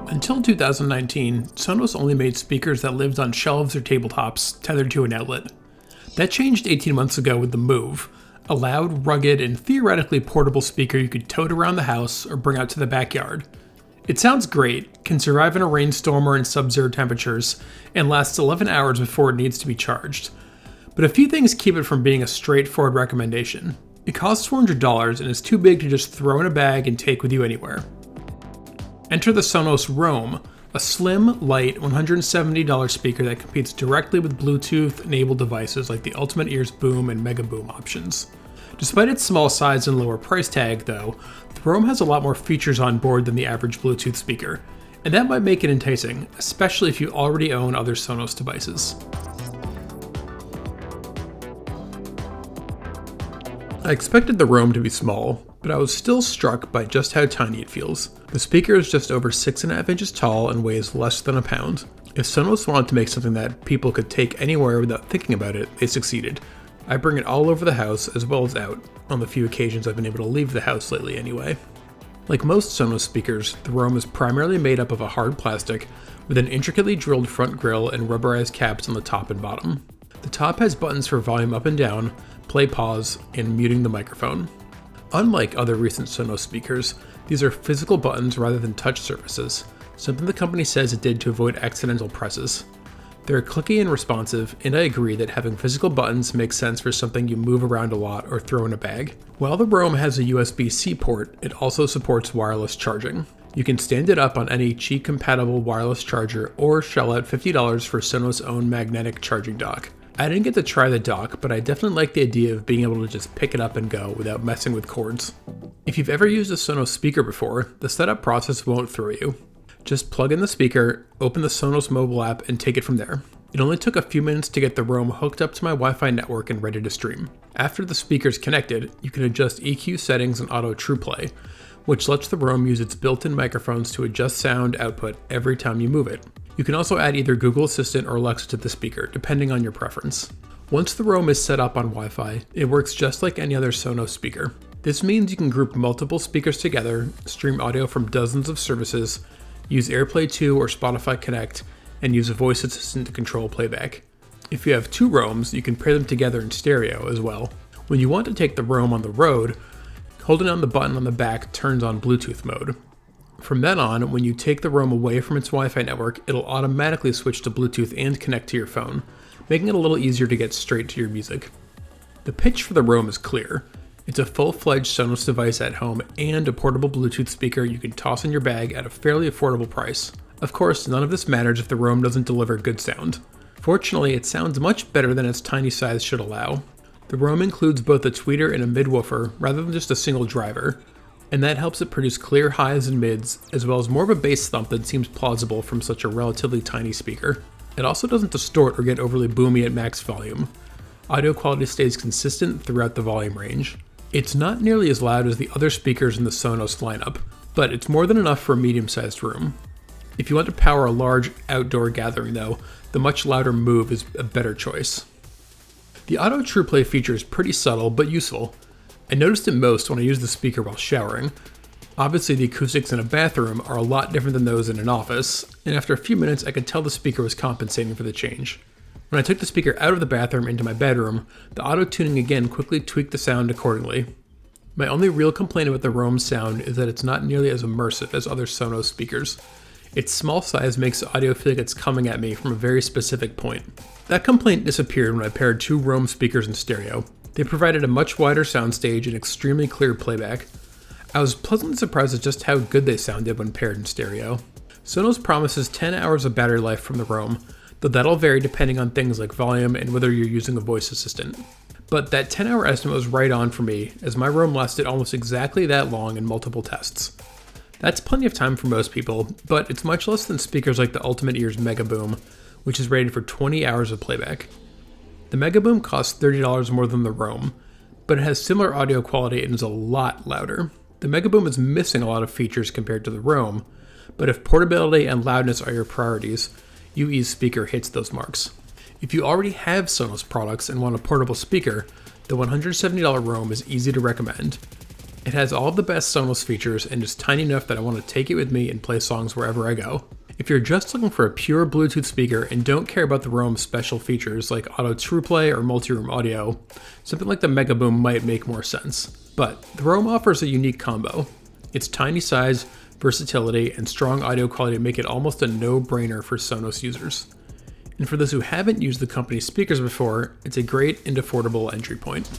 Until 2019, Sonos only made speakers that lived on shelves or tabletops tethered to an outlet. That changed 18 months ago with the Move, a loud, rugged, and theoretically portable speaker you could tote around the house or bring out to the backyard. It sounds great, can survive in a rainstorm or in sub-zero temperatures, and lasts 11 hours before it needs to be charged. But a few things keep it from being a straightforward recommendation. It costs $400 and is too big to just throw in a bag and take with you anywhere. Enter the Sonos Roam, a slim, light, $170 speaker that competes directly with Bluetooth-enabled devices like the Ultimate Ears Boom and Mega Boom options. Despite its small size and lower price tag, though, the Roam has a lot more features on board than the average Bluetooth speaker, and that might make it enticing, especially if you already own other Sonos devices. I expected the Roam to be small, but I was still struck by just how tiny it feels. The speaker is just over 6.5 inches tall and weighs less than a pound. If Sonos wanted to make something that people could take anywhere without thinking about it, they succeeded. I bring it all over the house as well as out, on the few occasions I've been able to leave the house lately anyway. Like most Sonos speakers, the Roam is primarily made up of a hard plastic with an intricately drilled front grille and rubberized caps on the top and bottom. The top has buttons for volume up and down, play pause, and muting the microphone. Unlike other recent Sonos speakers, these are physical buttons rather than touch surfaces, something the company says it did to avoid accidental presses. They're clicky and responsive, and I agree that having physical buttons makes sense for something you move around a lot or throw in a bag. While the Roam has a USB-C port, it also supports wireless charging. You can stand it up on any Qi-compatible wireless charger or shell out $50 for Sonos' own magnetic charging dock. I didn't get to try the dock, but I definitely like the idea of being able to just pick it up and go without messing with cords. If you've ever used a Sonos speaker before, the setup process won't throw you. Just plug in the speaker, open the Sonos mobile app, and take it from there. It only took a few minutes to get the Roam hooked up to my Wi-Fi network and ready to stream. After the speaker's connected, you can adjust EQ settings and auto true play, which lets the Roam use its built-in microphones to adjust sound output every time you move it. You can also add either Google Assistant or Alexa to the speaker, depending on your preference. Once the Roam is set up on Wi-Fi, it works just like any other Sonos speaker. This means you can group multiple speakers together, stream audio from dozens of services, use AirPlay 2 or Spotify Connect, and use a voice assistant to control playback. If you have two Roams, you can pair them together in stereo as well. When you want to take the Roam on the road, holding down the button on the back turns on Bluetooth mode. From then on, when you take the Roam away from its Wi-Fi network, it'll automatically switch to Bluetooth and connect to your phone, making it a little easier to get straight to your music. The pitch for the Roam is clear. It's a full-fledged Sonos device at home and a portable Bluetooth speaker you can toss in your bag at a fairly affordable price. Of course, none of this matters if the Roam doesn't deliver good sound. Fortunately, it sounds much better than its tiny size should allow. The Roam includes both a tweeter and a mid-woofer rather than just a single driver, and that helps it produce clear highs and mids, as well as more of a bass thump that seems plausible from such a relatively tiny speaker. It also doesn't distort or get overly boomy at max volume. Audio quality stays consistent throughout the volume range. It's not nearly as loud as the other speakers in the Sonos lineup, but it's more than enough for a medium-sized room. If you want to power a large outdoor gathering though, the much louder Move is a better choice. The auto true play feature is pretty subtle but useful. I noticed it most when I use the speaker while showering. Obviously the acoustics in a bathroom are a lot different than those in an office, and after a few minutes I could tell the speaker was compensating for the change. When I took the speaker out of the bathroom into my bedroom, the auto-tuning again quickly tweaked the sound accordingly. My only real complaint about the Roam's sound is that it's not nearly as immersive as other Sonos speakers. Its small size makes the audio feel like it's coming at me from a very specific point. That complaint disappeared when I paired two Roam speakers in stereo. They provided a much wider soundstage and extremely clear playback. I was pleasantly surprised at just how good they sounded when paired in stereo. Sonos promises 10 hours of battery life from the Roam, though that'll vary depending on things like volume and whether you're using a voice assistant. But that 10-hour estimate was right on for me, as my Roam lasted almost exactly that long in multiple tests. That's plenty of time for most people, but it's much less than speakers like the Ultimate Ears Mega Boom, which is rated for 20 hours of playback. The Mega Boom costs $30 more than the Roam, but it has similar audio quality and is a lot louder. The Mega Boom is missing a lot of features compared to the Roam, but if portability and loudness are your priorities, UE's speaker hits those marks. If you already have Sonos products and want a portable speaker, the $170 Roam is easy to recommend. It has all the best Sonos features and is tiny enough that I want to take it with me and play songs wherever I go. If you're just looking for a pure Bluetooth speaker and don't care about the Roam's special features like auto TruePlay or multi-room audio, something like the Mega Boom might make more sense. But the Roam offers a unique combo. Its tiny size, versatility, and strong audio quality make it almost a no-brainer for Sonos users. And for those who haven't used the company's speakers before, it's a great and affordable entry point.